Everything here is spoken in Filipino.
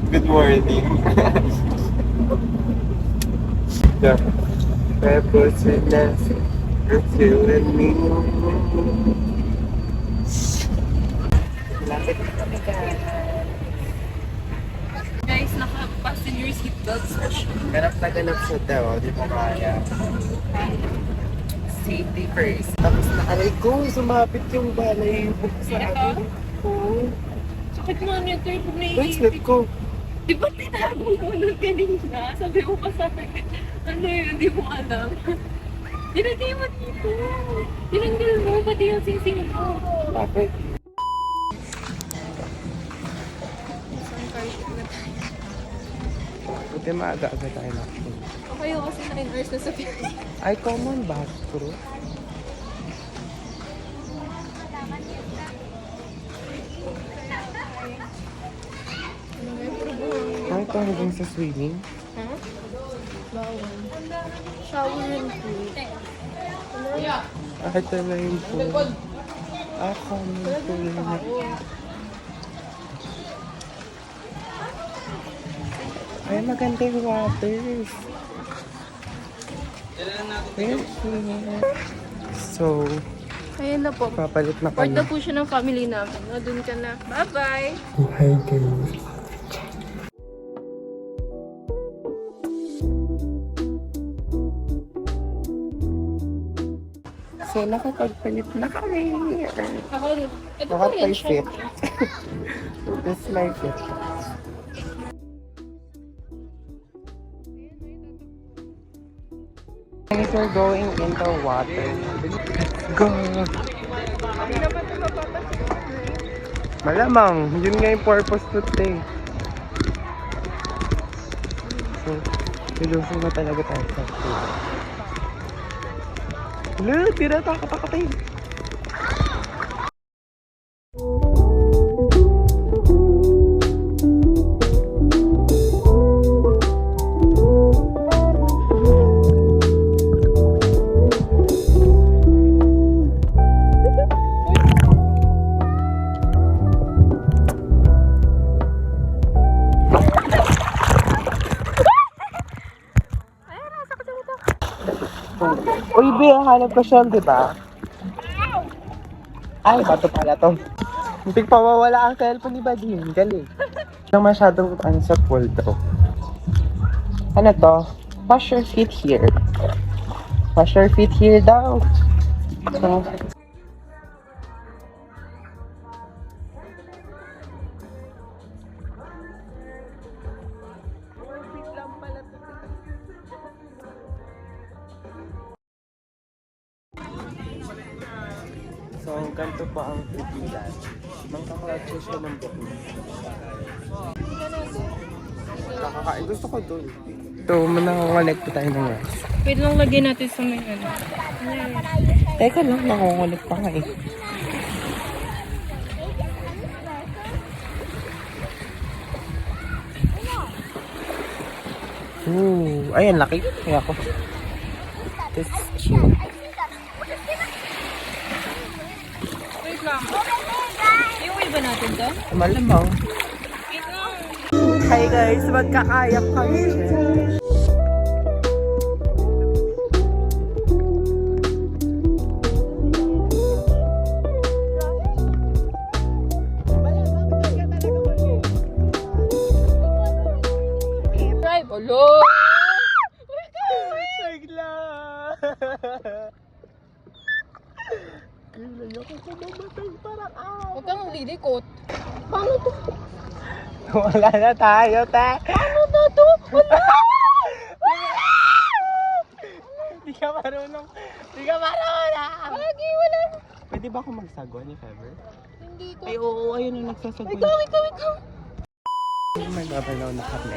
Good morning. The purpose and dancing until the lapit na kami Guys, naka-passenger seatbelts na siya. ganap na ganap siya daw, di mo kaya. Safety first. Tapos nakaray ko, sumapit yung balay sa akin. Oo. Sakit nga niya, third na Bracelet ko. Di ba tinago mo nun kanina? Sabi mo pa sa akin, ano yun, di mo alam. Dinagay mo dito. Tinanggal mo, pati yung sising mo. Bakit? Buti maaga-aga tayo na. Okay, kasi 9 hours na sa Pilipinas. Ay, common bathroom. Ay, ito hanggang sa swimming. Ha? Bawal. Shower and pool. Ah, ito na yung pool. Ah, common pool. Ay, maganda yung waters. So, Ayan na po. papalit na Part kami. na po siya ng family namin. No, dun ka na. Bye-bye! Hi guys. So, nakapagpalit na kami. Ako, ito What po yan my siya. fit? This is my fit. Guys, we're going in the water. Go! Malamang, yun nga yung purpose to stay. So, niluso na talaga tayo sa pool. Look, tira takot-takotin. Uy, Be, hanap ko siya, di ba? Ay, bato pala to. Hindi pa mawala ang cellphone ni Bading. Galing. Nang masyadong ano sa pool to. Ano to? Wash your feet here. Wash your feet here daw. So, So, ganito pa ang pipilan. Mangkakatso siya ng buko. Kakakain. Gusto ko doon. Ito, manangangalit pa tayo ng rice. Wait lang, lagyan natin sa may ano. Teka lang, nakungulit pa nga eh. Ooh, ayan, laki. Kaya ako. This is cute. Wait lang. Yung way ba natin to? Malamang. Wait lang. Hi guys, magkakayak kami. Drive. Olo! Sagla! Kailan ako kumamatay parang Huwag kang lilikot. Paano to? Wala na tayo, te! Paano na to? Hindi ka marunong! Hindi ka marunong! Lagi, wala. Pwede ba ako magsagwan if ever? Hindi ko. Ay, oo, ayun ang nagsasagwan. Ikaw. May babalaw na kami.